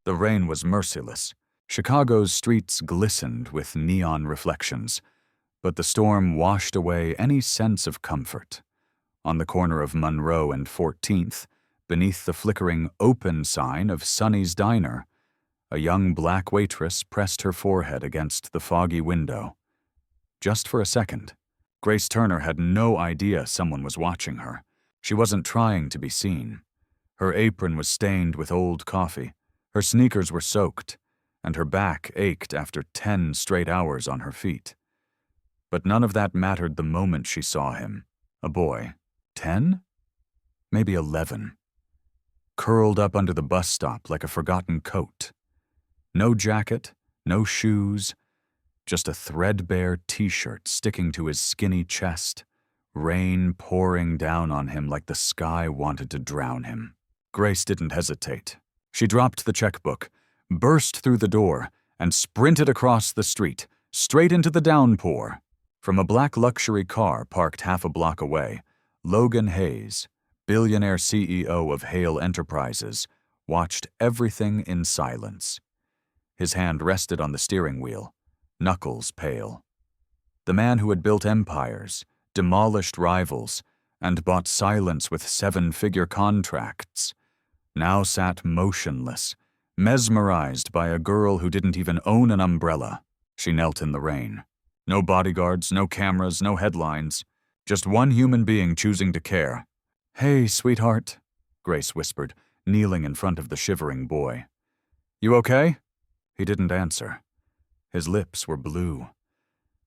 The rain was merciless. Chicago's streets glistened with neon reflections, but the storm washed away any sense of comfort. On the corner of Monroe and 14th, beneath the flickering open sign of Sonny's Diner, a young black waitress pressed her forehead against the foggy window. Just for a second, Grace Turner had no idea someone was watching her. She wasn't trying to be seen. Her apron was stained with old coffee, her sneakers were soaked, and her back ached after 10 straight hours on her feet. But none of that mattered the moment she saw him. A boy. 10? Maybe 11. Curled up under the bus stop like a forgotten coat. No jacket, no shoes, just a threadbare t-shirt sticking to his skinny chest, rain pouring down on him like the sky wanted to drown him. Grace didn't hesitate. She dropped the checkbook, burst through the door, and sprinted across the street, straight into the downpour. From a black luxury car parked half a block away, Logan Hayes, billionaire CEO of Hale Enterprises, watched everything in silence. His hand rested on the steering wheel, knuckles pale. The man who had built empires, demolished rivals, and bought silence with 7-figure contracts, now sat motionless, mesmerized by a girl who didn't even own an umbrella. She knelt in the rain. No bodyguards, no cameras, no headlines. Just one human being choosing to care. "Hey, sweetheart," Grace whispered, kneeling in front of the shivering boy. "You okay?" He didn't answer. His lips were blue.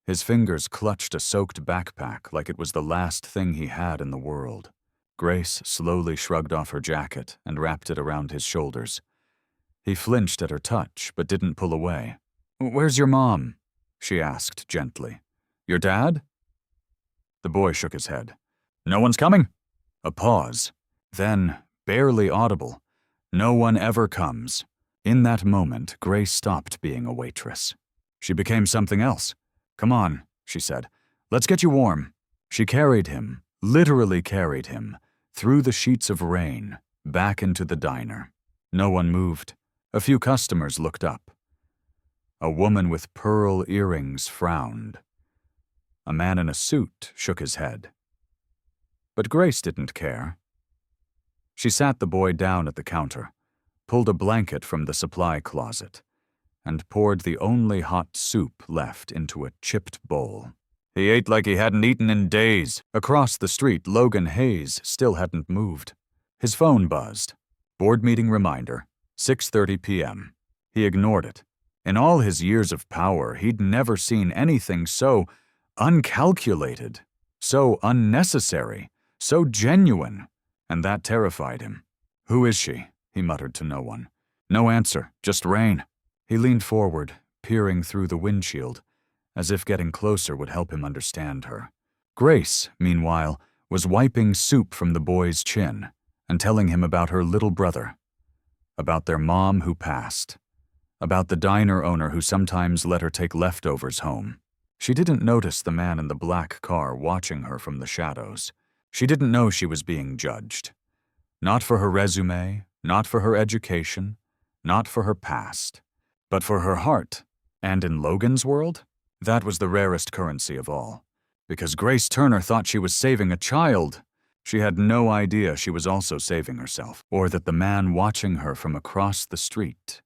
His fingers clutched a soaked backpack like it was the last thing he had in the world. Grace slowly shrugged off her jacket and wrapped it around his shoulders. He flinched at her touch, but didn't pull away. "Where's your mom?" she asked gently. "Your dad?" The boy shook his head. "No one's coming." A pause. Then, barely audible, "No one ever comes." In that moment, Grace stopped being a waitress. She became something else. "Come on," she said. "Let's get you warm." She carried him, literally carried him, through the sheets of rain, back into the diner. No one moved. A few customers looked up. A woman with pearl earrings frowned. A man in a suit shook his head. But Grace didn't care. She sat the boy down at the counter, pulled a blanket from the supply closet, and poured the only hot soup left into a chipped bowl. He ate like he hadn't eaten in days. Across the street, Logan Hayes still hadn't moved. His phone buzzed. Board meeting reminder, 6:30 p.m. He ignored it. In all his years of power, he'd never seen anything so uncalculated, so unnecessary, so genuine, and that terrified him. "Who is she?" he muttered to no one. No answer, just rain. He leaned forward, peering through the windshield, as if getting closer would help him understand her. Grace, meanwhile, was wiping soup from the boy's chin and telling him about her little brother, about their mom who passed, about the diner owner who sometimes let her take leftovers home. She didn't notice the man in the black car watching her from the shadows. She didn't know she was being judged. Not for her resume, not for her education, not for her past, but for her heart. And in Logan's world, that was the rarest currency of all. Because Grace Turner thought she was saving a child, she had no idea she was also saving herself, or that the man watching her from across the street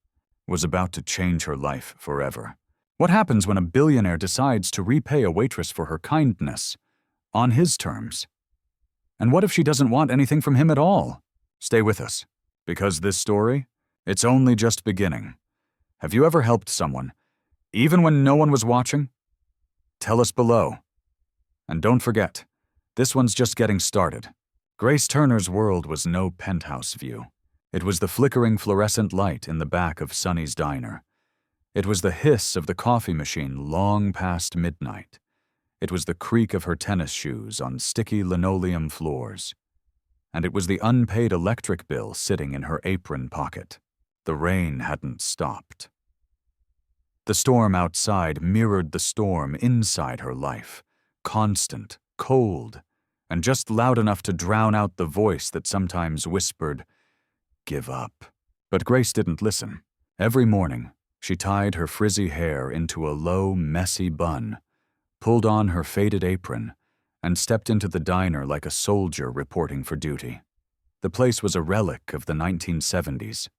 was about to change her life forever. What happens when a billionaire decides to repay a waitress for her kindness, on his terms? And what if she doesn't want anything from him at all? Stay with us, because this story, it's only just beginning. Have you ever helped someone, even when no one was watching? Tell us below. And don't forget, this one's just getting started. Grace Turner's world was no penthouse view. It was the flickering fluorescent light in the back of Sonny's Diner. It was the hiss of the coffee machine long past midnight. It was the creak of her tennis shoes on sticky linoleum floors. And it was the unpaid electric bill sitting in her apron pocket. The rain hadn't stopped. The storm outside mirrored the storm inside her life, constant, cold, and just loud enough to drown out the voice that sometimes whispered, "Give up." But Grace didn't listen. Every morning, she tied her frizzy hair into a low, messy bun, pulled on her faded apron, and stepped into the diner like a soldier reporting for duty. The place was a relic of the 1970s.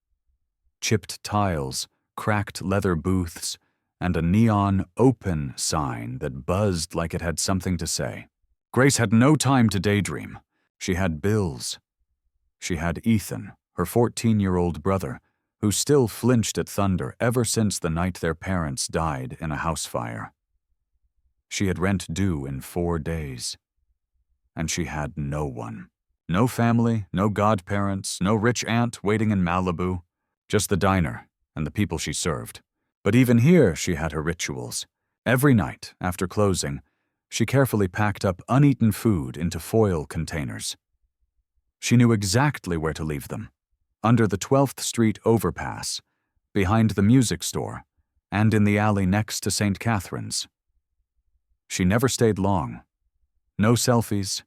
Chipped tiles, cracked leather booths, and a neon "open" sign that buzzed like it had something to say. Grace had no time to daydream. She had bills. She had Ethan, her 14-year-old brother, who still flinched at thunder ever since the night their parents died in a house fire. She had rent due in 4 days. And she had no one. No family, no godparents, no rich aunt waiting in Malibu. Just the diner and the people she served. But even here she had her rituals. Every night, after closing, she carefully packed up uneaten food into foil containers. She knew exactly where to leave them. Under the 12th Street overpass, behind the music store, and in the alley next to St. Catherine's. She never stayed long. No selfies,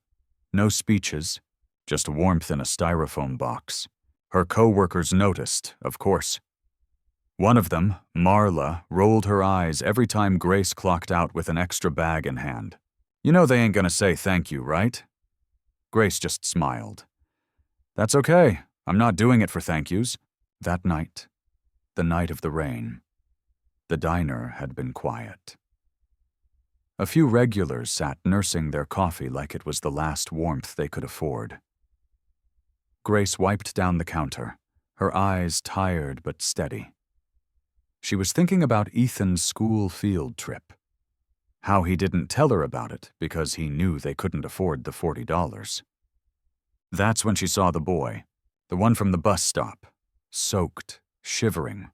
no speeches, just warmth in a styrofoam box. Her co-workers noticed, of course. One of them, Marla, rolled her eyes every time Grace clocked out with an extra bag in hand. "You know they ain't gonna say thank you, right?" Grace just smiled. "That's okay. I'm not doing it for thank yous." That night, the night of the rain, the diner had been quiet. A few regulars sat nursing their coffee like it was the last warmth they could afford. Grace wiped down the counter, her eyes tired but steady. She was thinking about Ethan's school field trip. How he didn't tell her about it because he knew they couldn't afford the $40. That's when she saw the boy, the one from the bus stop, soaked, shivering,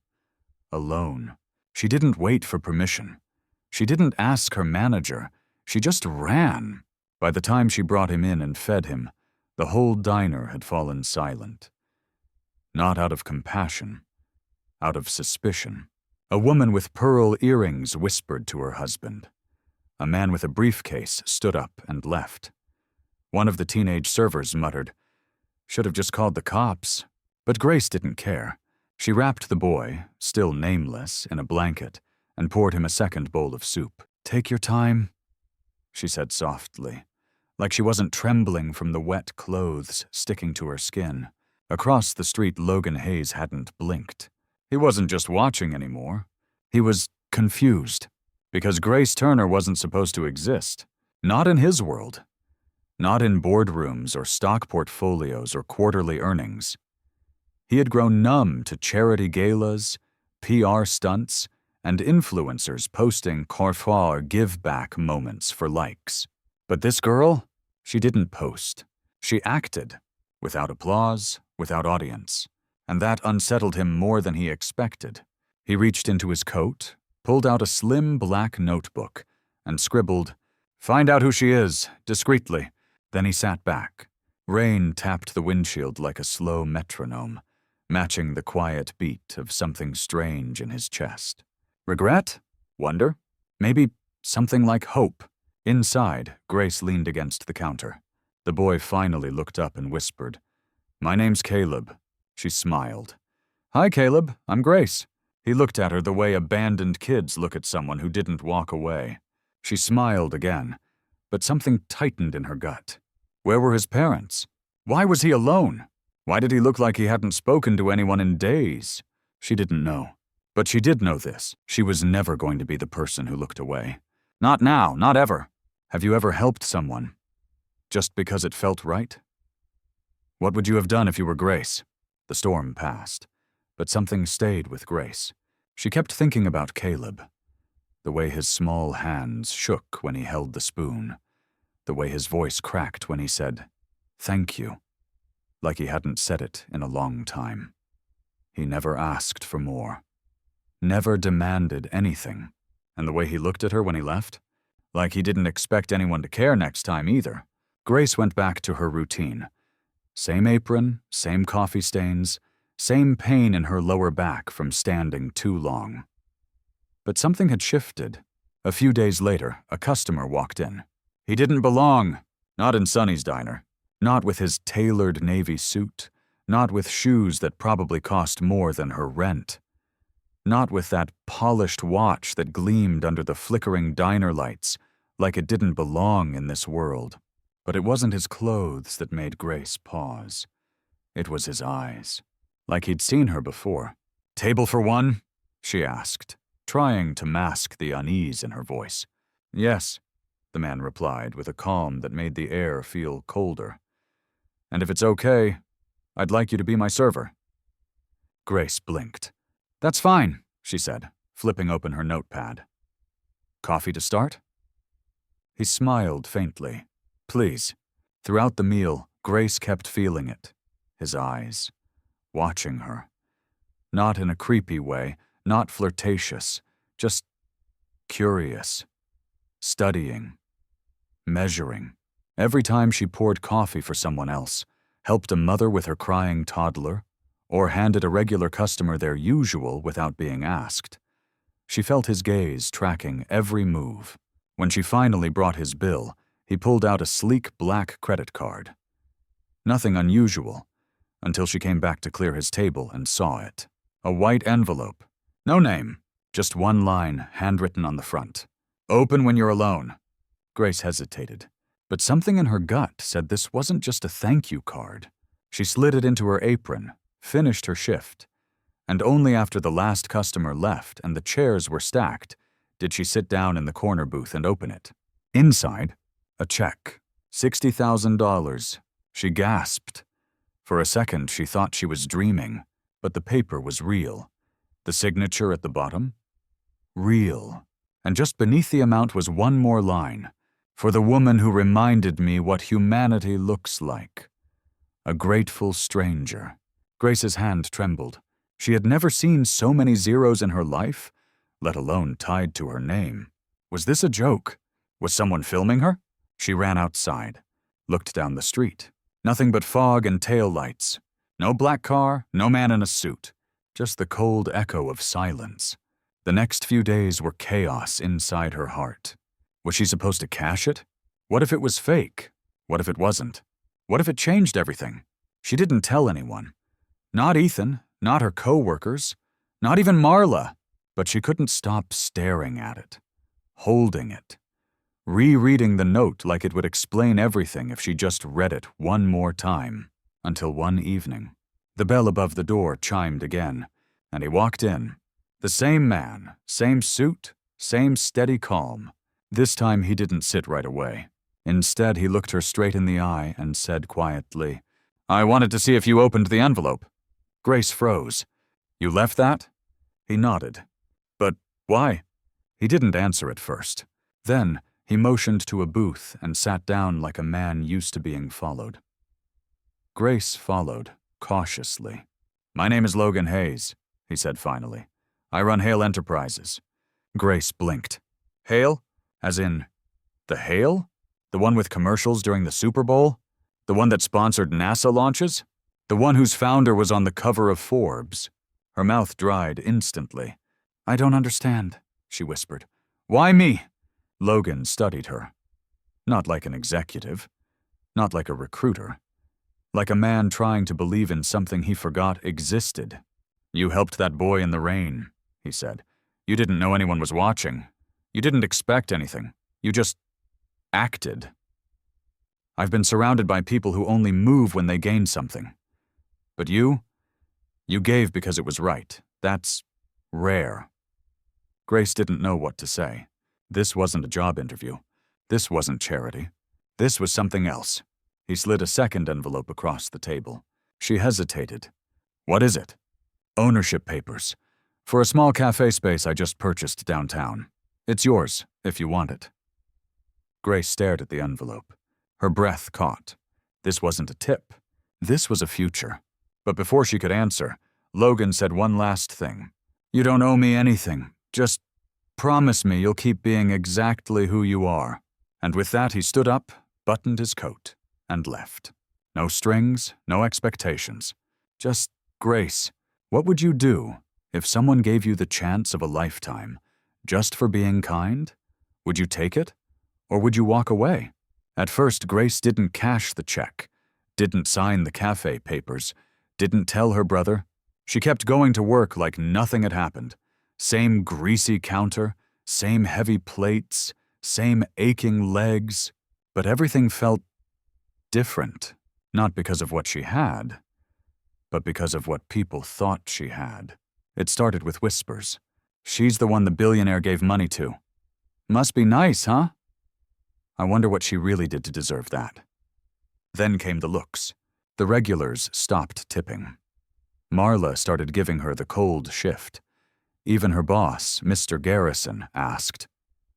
alone. She didn't wait for permission. She didn't ask her manager. She just ran. By the time she brought him in and fed him, the whole diner had fallen silent. Not out of compassion, out of suspicion. A woman with pearl earrings whispered to her husband. A man with a briefcase stood up and left. One of the teenage servers muttered, "Should have just called the cops." But Grace didn't care. She wrapped the boy, still nameless, in a blanket and poured him a second bowl of soup. "Take your time," she said softly, like she wasn't trembling from the wet clothes sticking to her skin. Across the street, Logan Hayes hadn't blinked. He wasn't just watching anymore. He was confused, because Grace Turner wasn't supposed to exist. Not in his world. Not in boardrooms or stock portfolios or quarterly earnings. He had grown numb to charity galas, PR stunts, and influencers posting Carrefour give-back moments for likes. But this girl, she didn't post. She acted, without applause, without audience. And that unsettled him more than he expected. He reached into his coat, pulled out a slim black notebook, and scribbled, "Find out who she is, discreetly." Then he sat back. Rain tapped the windshield like a slow metronome, matching the quiet beat of something strange in his chest. Regret? Wonder? Maybe something like hope. Inside, Grace leaned against the counter. The boy finally looked up and whispered, "My name's Caleb." She smiled. "Hi, Caleb. I'm Grace." He looked at her the way abandoned kids look at someone who didn't walk away. She smiled again, but something tightened in her gut. Where were his parents? Why was he alone? Why did he look like he hadn't spoken to anyone in days? She didn't know. But she did know this. She was never going to be the person who looked away. Not now, not ever. Have you ever helped someone just because it felt right? What would you have done if you were Grace? The storm passed, but something stayed with Grace. She kept thinking about Caleb. The way his small hands shook when he held the spoon. The way his voice cracked when he said, "Thank you," like he hadn't said it in a long time. He never asked for more. Never demanded anything. And the way he looked at her when he left? Like he didn't expect anyone to care next time either. Grace went back to her routine. Same apron, same coffee stains, same pain in her lower back from standing too long. But something had shifted. A few days later, a customer walked in. He didn't belong. Not in Sonny's diner. Not with his tailored navy suit. Not with shoes that probably cost more than her rent. Not with that polished watch that gleamed under the flickering diner lights, like it didn't belong in this world. But it wasn't his clothes that made Grace pause. It was his eyes. Like he'd seen her before. "Table for one?" she asked, trying to mask the unease in her voice. "Yes," the man replied with a calm that made the air feel colder. "And if it's okay, I'd like you to be my server." Grace blinked. "That's fine," she said, flipping open her notepad. "Coffee to start?" He smiled faintly. "Please." Throughout the meal, Grace kept feeling it. His eyes. Watching her. Not in a creepy way, not flirtatious, just curious. Studying. Measuring. Every time she poured coffee for someone else, helped a mother with her crying toddler, or handed a regular customer their usual without being asked, she felt his gaze tracking every move. When she finally brought his bill, he pulled out a sleek black credit card. Nothing unusual, until she came back to clear his table and saw it. A white envelope. No name, just one line handwritten on the front. "Open when you're alone." Grace hesitated, but something in her gut said this wasn't just a thank you card. She slid it into her apron, finished her shift, and only after the last customer left and the chairs were stacked did she sit down in the corner booth and open it. Inside, a check. $60,000. She gasped. For a second, she thought she was dreaming, but the paper was real. The signature at the bottom? Real. And just beneath the amount was one more line. "For the woman who reminded me what humanity looks like." A grateful stranger. Grace's hand trembled. She had never seen so many zeros in her life, let alone tied to her name. Was this a joke? Was someone filming her? She ran outside, looked down the street. Nothing but fog and taillights. No black car, no man in a suit. Just the cold echo of silence. The next few days were chaos inside her heart. Was she supposed to cash it? What if it was fake? What if it wasn't? What if it changed everything? She didn't tell anyone. Not Ethan, not her co-workers, not even Marla. But she couldn't stop staring at it, holding it, rereading the note like it would explain everything if she just read it one more time. Until one evening, the bell above the door chimed again, and he walked in. The same man, same suit, same steady calm. This time he didn't sit right away. Instead, he looked her straight in the eye and said quietly, "I wanted to see if you opened the envelope." Grace froze. "You left that?" He nodded. "But why?" He didn't answer at first. Then, he motioned to a booth and sat down like a man used to being followed. Grace followed, cautiously. "My name is Logan Hayes," he said finally. "I run Hale Enterprises." Grace blinked. "Hale? As in, the Hale? The one with commercials during the Super Bowl? The one that sponsored NASA launches? The one whose founder was on the cover of Forbes?" Her mouth dried instantly. "I don't understand," she whispered. "Why me?" Logan studied her. Not like an executive. Not like a recruiter. Like a man trying to believe in something he forgot existed. "You helped that boy in the rain," he said. "You didn't know anyone was watching. You didn't expect anything. You just acted. I've been surrounded by people who only move when they gain something. But you gave because it was right. That's rare." Grace didn't know what to say. This wasn't a job interview. This wasn't charity. This was something else. He slid a second envelope across the table. She hesitated. "What is it?" "Ownership papers. For a small cafe space I just purchased downtown. It's yours, if you want it." Grace stared at the envelope. Her breath caught. This wasn't a tip. This was a future. But before she could answer, Logan said one last thing. "You don't owe me anything. Just promise me you'll keep being exactly who you are." And with that he stood up, buttoned his coat, and left. No strings, no expectations. Just, "Grace, what would you do if someone gave you the chance of a lifetime, just for being kind? Would you take it? Or would you walk away?" At first, Grace didn't cash the check, didn't sign the cafe papers, didn't tell her brother. She kept going to work like nothing had happened, Same greasy counter, same heavy plates, same aching legs, but everything felt different, not because of what she had, but because of what people thought she had. It started with whispers. "She's the one the billionaire gave money to. Must be nice, huh? I wonder what she really did to deserve that." Then came the looks. The regulars stopped tipping. Marla started giving her the cold shift. Even her boss, Mr. Garrison, asked,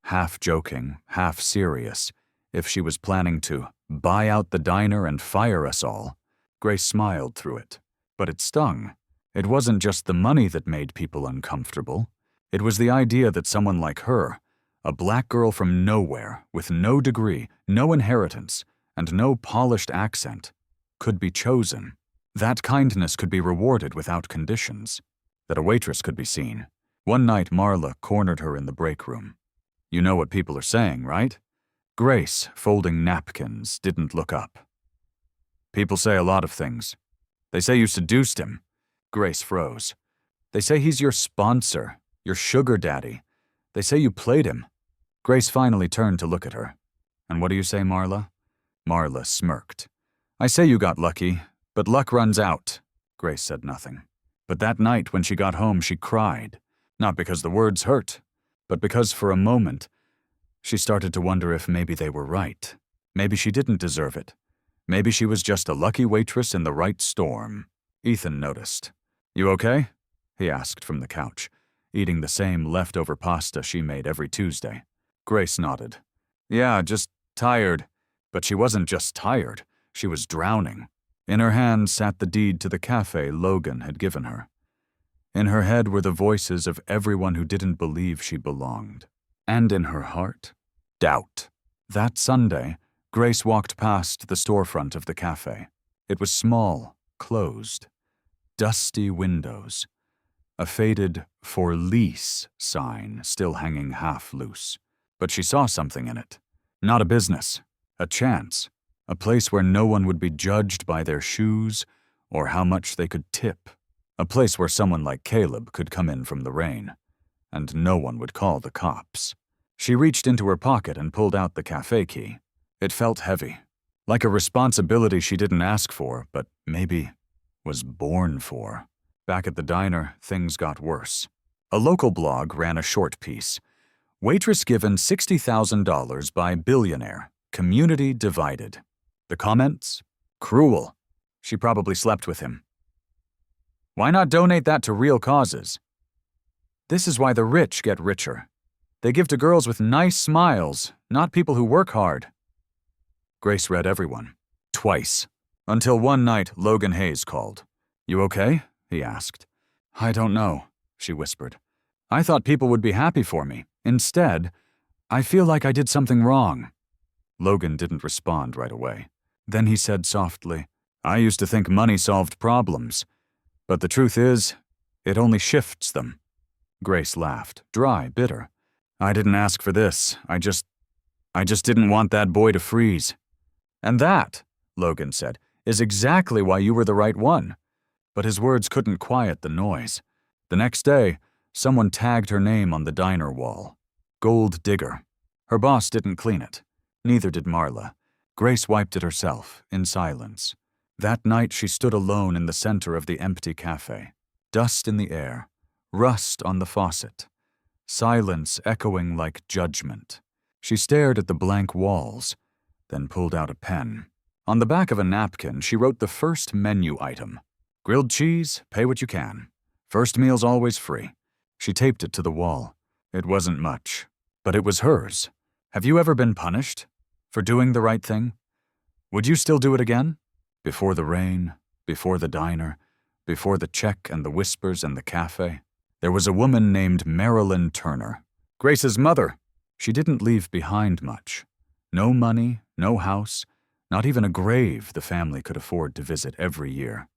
half joking, half serious, if she was planning to buy out the diner and fire us all. Grace smiled through it, but it stung. It wasn't just the money that made people uncomfortable. It was the idea that someone like her, a black girl from nowhere, with no degree, no inheritance, and no polished accent, could be chosen. That kindness could be rewarded without conditions. That a waitress could be seen. One night Marla cornered her in the break room. "You know what people are saying, right?" Grace, folding napkins, didn't look up. "People say a lot of things. They say you seduced him." Grace froze. "They say he's your sponsor, your sugar daddy. They say you played him." Grace finally turned to look at her. "And what do you say, Marla?" Marla smirked. "I say you got lucky, but luck runs out." Grace said nothing. But that night when she got home, she cried. Not because the words hurt, but because for a moment, she started to wonder if maybe they were right. Maybe she didn't deserve it. Maybe she was just a lucky waitress in the right storm. Ethan noticed. "You okay?" he asked from the couch, eating the same leftover pasta she made every Tuesday. Grace nodded. "Yeah, just tired." But she wasn't just tired, she was drowning. In her hand sat the deed to the cafe Logan had given her. In her head were the voices of everyone who didn't believe she belonged. And in her heart, doubt. That Sunday, Grace walked past the storefront of the cafe. It was small, closed, dusty windows, a faded "for lease" sign still hanging half loose. But she saw something in it. Not a business, a chance, a place where no one would be judged by their shoes or how much they could tip. A place where someone like Caleb could come in from the rain, and no one would call the cops. She reached into her pocket and pulled out the cafe key. It felt heavy, like a responsibility she didn't ask for, but maybe was born for. Back at the diner, things got worse. A local blog ran a short piece. "Waitress given $60,000 by billionaire. Community divided." The comments? "Cruel. She probably slept with him. Why not donate that to real causes? This is why the rich get richer. They give to girls with nice smiles, not people who work hard." Grace read everyone. Twice. Until one night, Logan Hayes called. "You okay?" he asked. "I don't know," she whispered. "I thought people would be happy for me. Instead, I feel like I did something wrong." Logan didn't respond right away. Then he said softly, "I used to think money solved problems. But the truth is, it only shifts them." Grace laughed, dry, bitter. "I didn't ask for this. I just didn't want that boy to freeze." "And that," Logan said, "is exactly why you were the right one." But his words couldn't quiet the noise. The next day, someone tagged her name on the diner wall. Gold digger. Her boss didn't clean it. Neither did Marla. Grace wiped it herself, in silence. That night she stood alone in the center of the empty cafe. Dust in the air, rust on the faucet, silence echoing like judgment. She stared at the blank walls, then pulled out a pen. On the back of a napkin, she wrote the first menu item. "Grilled cheese, pay what you can. First meal's always free." She taped it to the wall. It wasn't much, but it was hers. Have you ever been punished for doing the right thing? Would you still do it again? Before the rain, before the diner, before the check and the whispers and the cafe, there was a woman named Marilyn Turner, Grace's mother. She didn't leave behind much. No money, no house, not even a grave the family could afford to visit every year.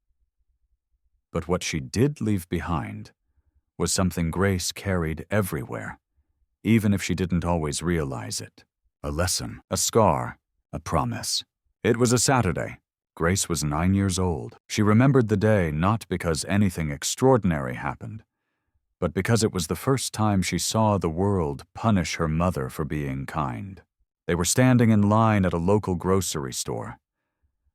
But what she did leave behind was something Grace carried everywhere, even if she didn't always realize it. A lesson, a scar, a promise. It was a Saturday. Grace was 9 years old. She remembered the day not because anything extraordinary happened, but because it was the first time she saw the world punish her mother for being kind. They were standing in line at a local grocery store.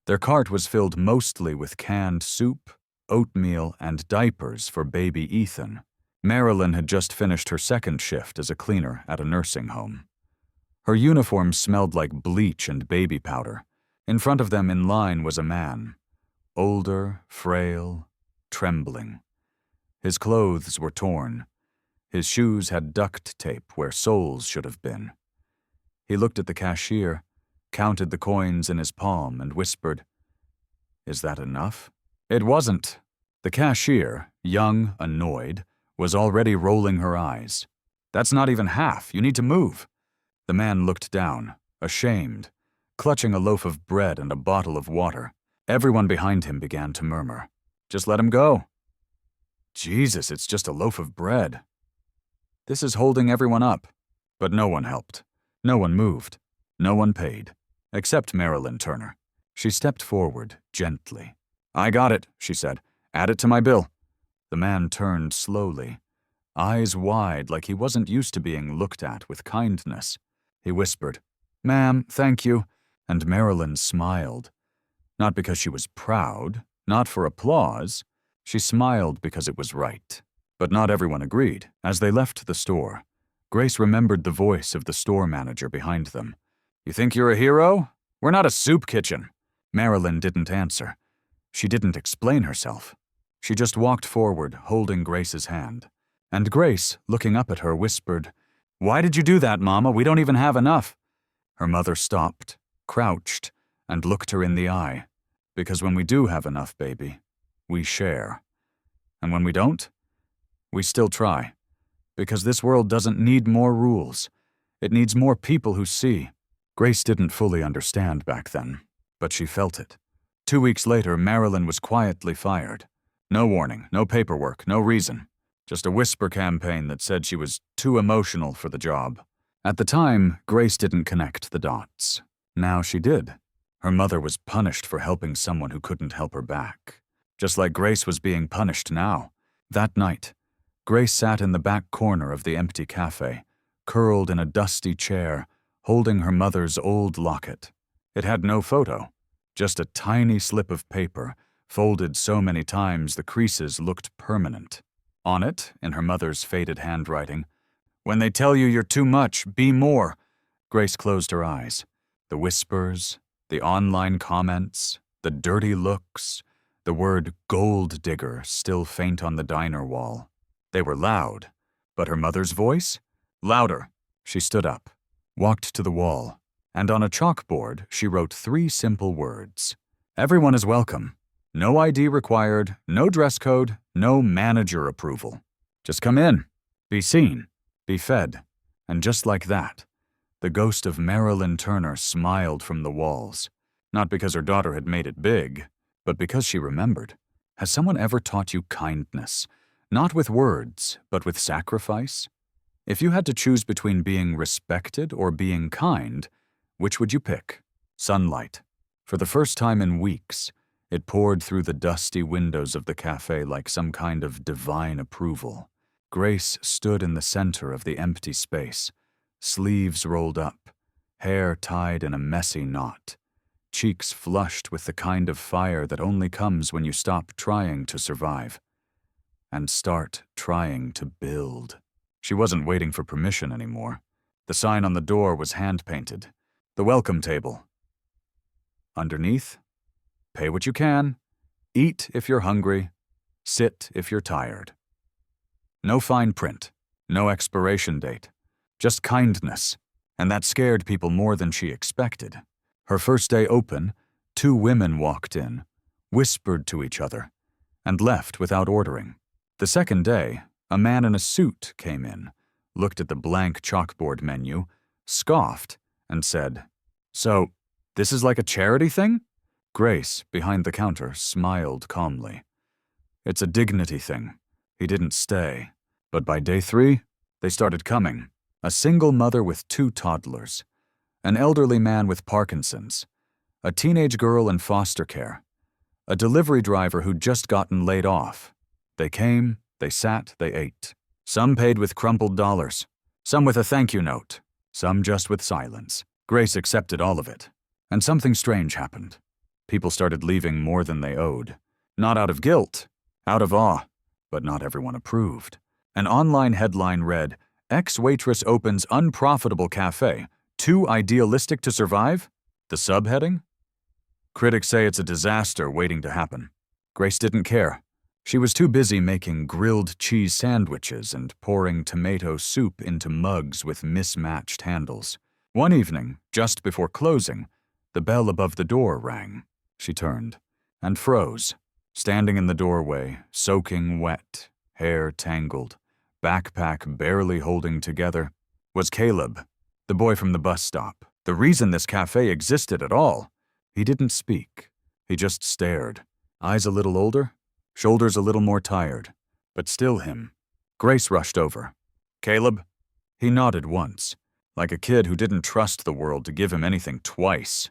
Their cart was filled mostly with canned soup, oatmeal, and diapers for baby Ethan. Marilyn had just finished her second shift as a cleaner at a nursing home. Her uniform smelled like bleach and baby powder. In front of them in line was a man, older, frail, trembling. His clothes were torn. His shoes had duct tape where soles should have been. He looked at the cashier, counted the coins in his palm, and whispered, "Is that enough?" It wasn't. The cashier, young, annoyed, was already rolling her eyes. "That's not even half. You need to move." The man looked down, ashamed, clutching a loaf of bread and a bottle of water. Everyone behind him began to murmur, "Just let him go." "Jesus, it's just a loaf of bread." This is holding everyone up. But no one helped. No one moved. No one paid. Except Marilyn Turner. She stepped forward, gently. "I got it," she said. "Add it to my bill." The man turned slowly, eyes wide like he wasn't used to being looked at with kindness. He whispered, "Ma'am, thank you," and Marilyn smiled. Not because she was proud, not for applause. She smiled because it was right. But not everyone agreed. As they left the store, Grace remembered the voice of the store manager behind them. "You think you're a hero? We're not a soup kitchen." Marilyn didn't answer. She didn't explain herself. She just walked forward, holding Grace's hand. And Grace, looking up at her, whispered, "Why did you do that, Mama? We don't even have enough." Her mother stopped, crouched, and looked her in the eye. "Because when we do have enough, baby, we share. And when we don't, we still try. Because this world doesn't need more rules. It needs more people who see." Grace didn't fully understand back then, but she felt it. 2 weeks later, Marilyn was quietly fired. No warning, no paperwork, no reason. Just a whisper campaign that said she was too emotional for the job. At the time, Grace didn't connect the dots. Now she did. Her mother was punished for helping someone who couldn't help her back. Just like Grace was being punished now. That night, Grace sat in the back corner of the empty cafe, curled in a dusty chair, holding her mother's old locket. It had no photo, just a tiny slip of paper, folded so many times the creases looked permanent. On it, in her mother's faded handwriting, "When they tell you you're too much, be more." Grace closed her eyes. The whispers, the online comments, the dirty looks, the word "gold digger" still faint on the diner wall. They were loud, but her mother's voice? Louder. She stood up, walked to the wall, and on a chalkboard she wrote 3 simple words. "Everyone is welcome. No ID required, no dress code, no manager approval. Just come in, be seen, be fed." And just like that, the ghost of Marilyn Turner smiled from the walls. Not because her daughter had made it big, but because she remembered. Has someone ever taught you kindness? Not with words, but with sacrifice? If you had to choose between being respected or being kind, which would you pick? Sunlight. For the first time in weeks, it poured through the dusty windows of the cafe like some kind of divine approval. Grace stood in the center of the empty space, sleeves rolled up, hair tied in a messy knot, cheeks flushed with the kind of fire that only comes when you stop trying to survive and start trying to build. She wasn't waiting for permission anymore. The sign on the door was hand-painted. The welcome table. Underneath, pay what you can, eat if you're hungry, sit if you're tired. No fine print, no expiration date, just kindness, and that scared people more than she expected. Her first day open, 2 women walked in, whispered to each other, and left without ordering. The second day, a man in a suit came in, looked at the blank chalkboard menu, scoffed, and said, "So, this is like a charity thing?" Grace, behind the counter, smiled calmly. "It's a dignity thing." He didn't stay. But by day 3, they started coming. A single mother with 2 toddlers, an elderly man with Parkinson's, a teenage girl in foster care, a delivery driver who'd just gotten laid off. They came, they sat, they ate. Some paid with crumpled dollars, some with a thank you note, some just with silence. Grace accepted all of it. And something strange happened. People started leaving more than they owed. Not out of guilt, out of awe, but not everyone approved. An online headline read, "Ex-waitress opens unprofitable cafe. Too idealistic to survive?" The subheading? Critics say it's a disaster waiting to happen. Grace didn't care. She was too busy making grilled cheese sandwiches and pouring tomato soup into mugs with mismatched handles. One evening, just before closing, the bell above the door rang. She turned and froze, standing in the doorway, soaking wet, hair tangled, backpack barely holding together, was Caleb, the boy from the bus stop. The reason this cafe existed at all. He didn't speak. He just stared, eyes a little older, shoulders a little more tired, but still him. Grace rushed over. "Caleb?" He nodded once, like a kid who didn't trust the world to give him anything twice.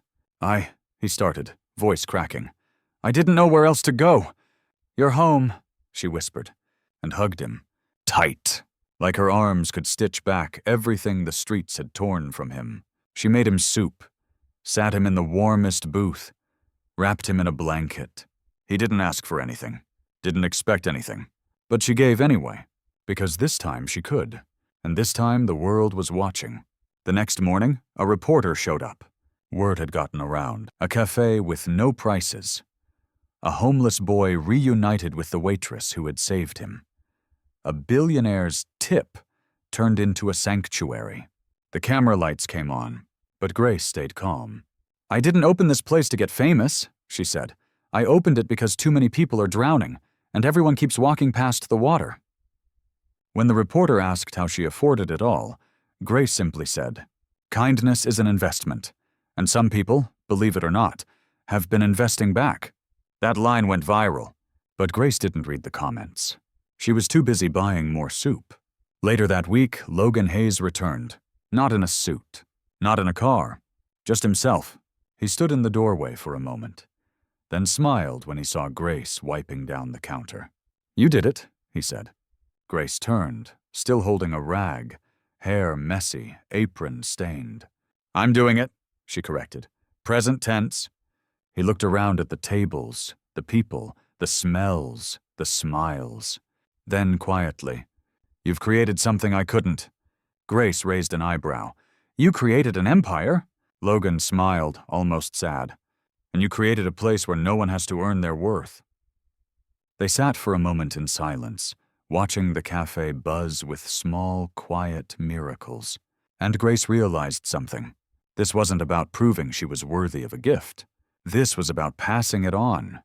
He started, voice cracking. "I didn't know where else to go." "You're home," she whispered, and hugged him. Tight, like her arms could stitch back everything the streets had torn from him. She made him soup, sat him in the warmest booth, wrapped him in a blanket. He didn't ask for anything, didn't expect anything, but she gave anyway, because this time she could, and this time the world was watching. The next morning, a reporter showed up. Word had gotten around. A cafe with no prices. A homeless boy reunited with the waitress who had saved him. A billionaire's tip turned into a sanctuary. The camera lights came on, but Grace stayed calm. "I didn't open this place to get famous," she said. "I opened it because too many people are drowning, and everyone keeps walking past the water." When the reporter asked how she afforded it all, Grace simply said, "Kindness is an investment, and some people, believe it or not, have been investing back." That line went viral, but Grace didn't read the comments. She was too busy buying more soup. Later that week, Logan Hayes returned. Not in a suit, not in a car, just himself. He stood in the doorway for a moment, then smiled when he saw Grace wiping down the counter. "You did it," he said. Grace turned, still holding a rag, hair messy, apron stained. "I'm doing it," she corrected. "Present tense." He looked around at the tables, the people, the smells, the smiles. Then quietly, "You've created something I couldn't." Grace raised an eyebrow. "You created an empire?" Logan smiled, almost sad. "And you created a place where no one has to earn their worth." They sat for a moment in silence, watching the cafe buzz with small, quiet miracles. And Grace realized something. This wasn't about proving she was worthy of a gift. This was about passing it on.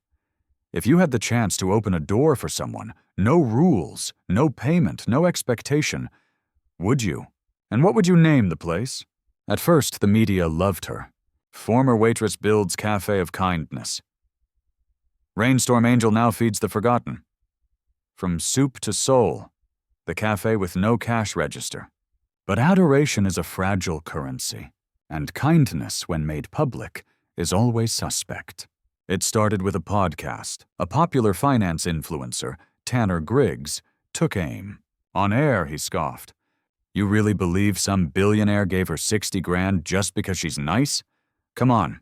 If you had the chance to open a door for someone, no rules, no payment, no expectation, would you? And what would you name the place? At first, the media loved her. Former waitress builds cafe of kindness. Rainstorm Angel now feeds the forgotten. From soup to soul, the cafe with no cash register. But adoration is a fragile currency, and kindness, when made public, is always suspect. It started with a podcast. A popular finance influencer, Tanner Griggs, took aim. On air, he scoffed. "You really believe some billionaire gave her 60 grand just because she's nice? Come on.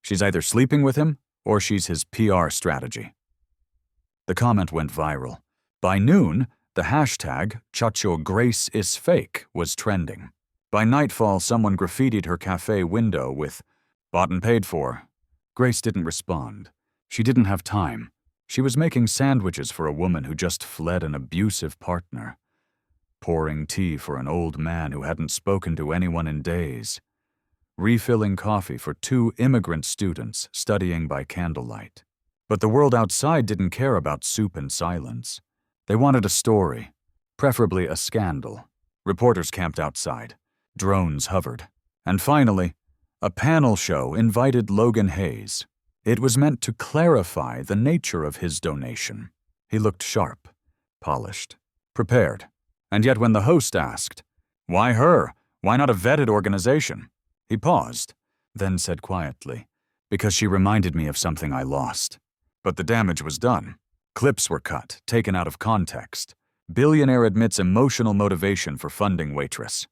She's either sleeping with him or she's his PR strategy." The comment went viral. By noon, the hashtag #ChachoGraceIsFake was trending. By nightfall, someone graffitied her cafe window with "Bought and paid for." Grace didn't respond. She didn't have time. She was making sandwiches for a woman who just fled an abusive partner, pouring tea for an old man who hadn't spoken to anyone in days, refilling coffee for 2 immigrant students studying by candlelight. But the world outside didn't care about soup and silence. They wanted a story, preferably a scandal. Reporters camped outside. Drones hovered. And finally, a panel show invited Logan Hayes. It was meant to clarify the nature of his donation. He looked sharp, polished, prepared. And yet when the host asked, "Why her? Why not a vetted organization?" he paused, then said quietly, "Because she reminded me of something I lost." But the damage was done. Clips were cut, taken out of context. Billionaire admits emotional motivation for funding Waitress.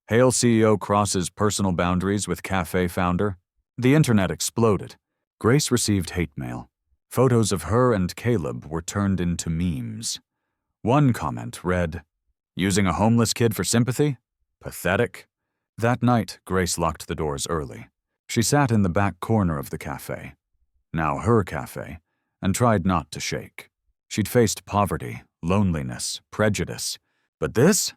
Hale CEO crosses personal boundaries with Café founder. The internet exploded. Grace received hate mail. Photos of her and Caleb were turned into memes. One comment read, "Using a homeless kid for sympathy? Pathetic." That night, Grace locked the doors early. She sat in the back corner of the cafe, now her cafe, and tried not to shake. She'd faced poverty, loneliness, prejudice. But this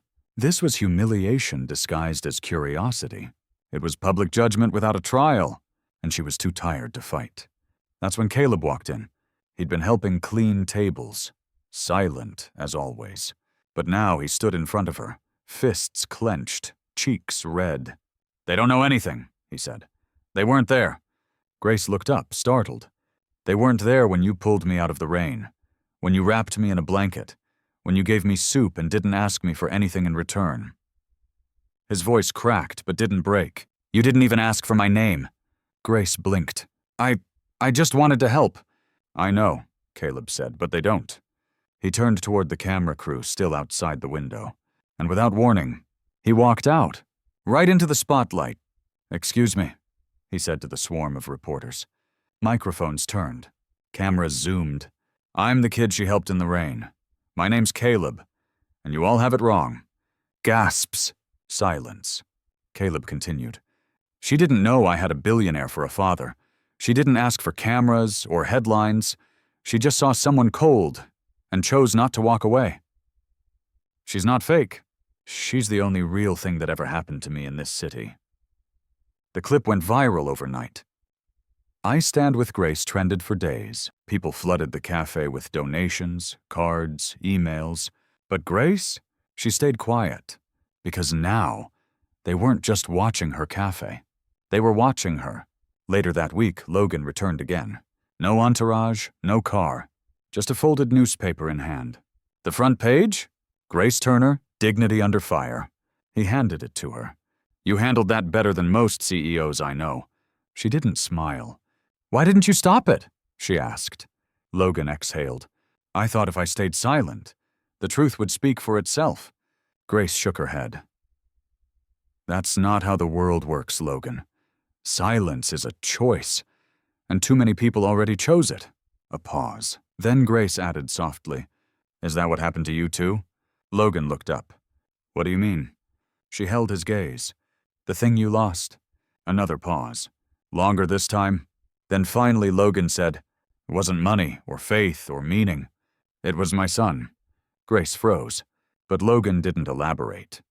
was humiliation disguised as curiosity. It was public judgment without a trial, and she was too tired to fight. That's when Caleb walked in. He'd been helping clean tables, silent as always. But now he stood in front of her, fists clenched, cheeks red. "They don't know anything," he said. "They weren't there." Grace looked up, startled. "They weren't there when you pulled me out of the rain, when you wrapped me in a blanket, when you gave me soup and didn't ask me for anything in return." His voice cracked but didn't break. "You didn't even ask for my name." Grace blinked. I just wanted to help." "I know," Caleb said, "but they don't." He turned toward the camera crew still outside the window, and without warning, he walked out, right into the spotlight. "Excuse me," he said to the swarm of reporters. Microphones turned. Cameras zoomed. "I'm the kid she helped in the rain. My name's Caleb, and you all have it wrong." Gasps. Silence. Caleb continued. "She didn't know I had a billionaire for a father. She didn't ask for cameras or headlines. She just saw someone cold and chose not to walk away. She's not fake. She's the only real thing that ever happened to me in this city." The clip went viral overnight. "I Stand With Grace" trended for days. People flooded the cafe with donations, cards, emails. But Grace, she stayed quiet. Because now, they weren't just watching her cafe. They were watching her. Later that week, Logan returned again. No entourage, no car. Just a folded newspaper in hand. The front page? Grace Turner, Dignity Under Fire. He handed it to her. "You handled that better than most CEOs I know." She didn't smile. "Why didn't you stop it?" she asked. Logan exhaled. "I thought if I stayed silent, the truth would speak for itself." Grace shook her head. "That's not how the world works, Logan. Silence is a choice, and too many people already chose it." A pause. Then Grace added softly, "Is that what happened to you too?" Logan looked up. "What do you mean?" She held his gaze. "The thing you lost." Another pause. Longer this time. Then finally Logan said, "It wasn't money or faith or meaning. It was my son." Grace froze, but Logan didn't elaborate.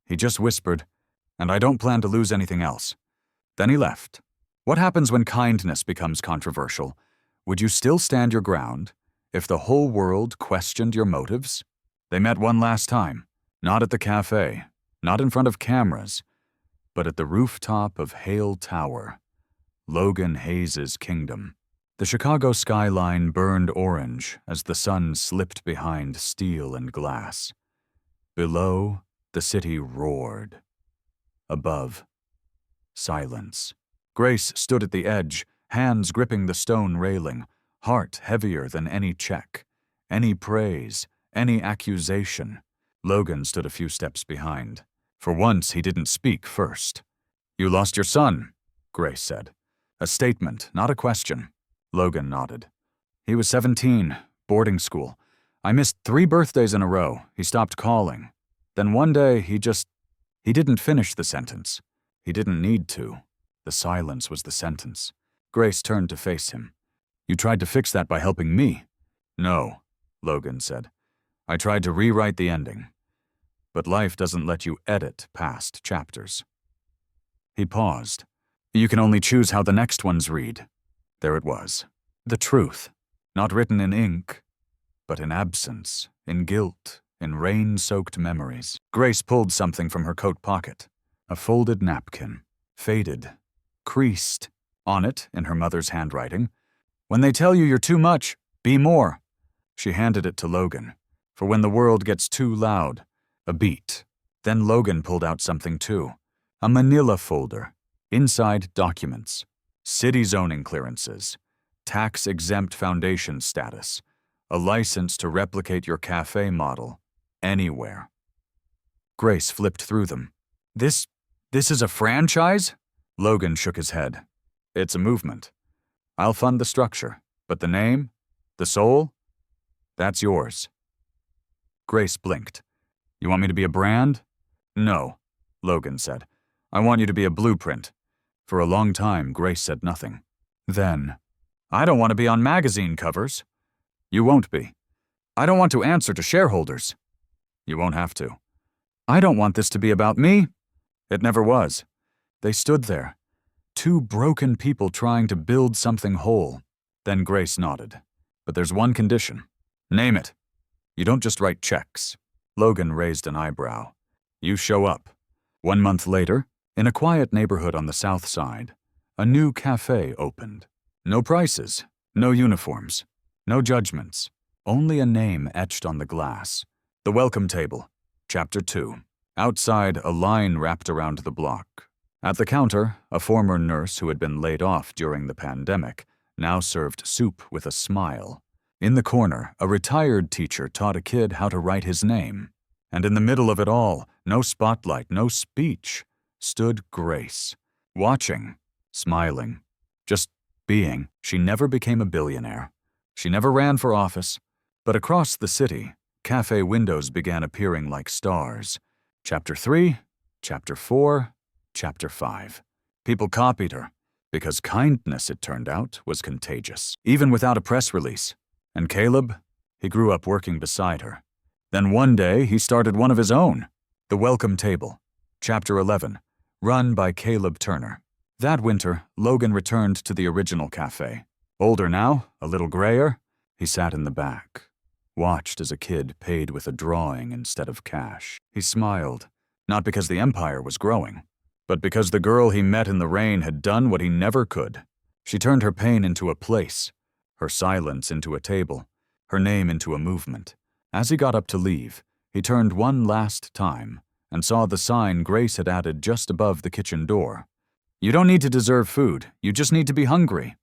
He just whispered, "And I don't plan to lose anything else." Then he left. What happens when kindness becomes controversial? Would you still stand your ground if the whole world questioned your motives? They met one last time, not at the cafe, not in front of cameras, but at the rooftop of Hale Tower, Logan Hayes' kingdom. The Chicago skyline burned orange as the sun slipped behind steel and glass. Below, the city roared. Above, silence. Grace stood at the edge, hands gripping the stone railing, heart heavier than any check, any praise, any accusation. Logan stood a few steps behind. For once, he didn't speak first. "You lost your son," Grace said. A statement, not a question. Logan nodded. "He was 17, boarding school. I missed 3 birthdays in a row. He stopped calling. Then one day, he didn't finish the sentence. He didn't need to. The silence was the sentence." Grace turned to face him. "You tried to fix that by helping me." "No," Logan said. "I tried to rewrite the ending. But life doesn't let you edit past chapters." He paused. "You can only choose how the next ones read." There it was. The truth. Not written in ink, but in absence, in guilt, in rain-soaked memories. Grace pulled something from her coat pocket. A folded napkin. Faded. Creased. On it, in her mother's handwriting, "When they tell you you're too much, be more." She handed it to Logan. "For when the world gets too loud." A beat. Then Logan pulled out something too. A manila folder. Inside, documents. City zoning clearances. Tax-exempt foundation status. A license to replicate your cafe model. anywhere. Grace flipped through them. This is a franchise? Logan shook his head. It's a movement. I'll fund the structure, but the name, the soul, that's yours. Grace blinked. You want me to be a brand? No, Logan said. I want you to be a blueprint. For a long time, Grace said nothing. Then, I don't want to be on magazine covers. You won't be. I don't want to answer to shareholders. You won't have to. I don't want this to be about me. It never was. They stood there, two broken people trying to build something whole. Then Grace nodded. But there's one condition. Name it. You don't just write checks. Logan raised an eyebrow. You show up. 1 month later, in a quiet neighborhood on the south side, a new café opened. No prices, no uniforms, no judgments, only a name etched on the glass. The welcome table, Chapter 2. Outside, a line wrapped around the block. At the counter, a former nurse who had been laid off during the pandemic now served soup with a smile. In the corner, a retired teacher taught a kid how to write his name. And in the middle of it all, no spotlight, no speech, stood Grace, watching, smiling, just being. She never became a billionaire. She never ran for office. But across the city, cafe windows began appearing like stars. Chapter 3, Chapter 4, Chapter 5. People copied her, because kindness, it turned out, was contagious, even without a press release. And Caleb, he grew up working beside her. Then one day, he started one of his own, The Welcome Table, Chapter 11, run by Caleb Turner. That winter, Logan returned to the original cafe. Older now, a little grayer, he sat in the back, watched as a kid paid with a drawing instead of cash. He smiled, not because the empire was growing, but because the girl he met in the rain had done what he never could. She turned her pain into a place, her silence into a table, her name into a movement. As he got up to leave, he turned one last time and saw the sign Grace had added just above the kitchen door. You don't need to deserve food, you just need to be hungry.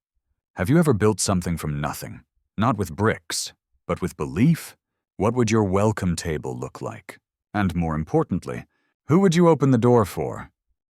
Have you ever built something from nothing? Not with bricks, but with belief? What would your welcome table look like? And more importantly, who would you open the door for?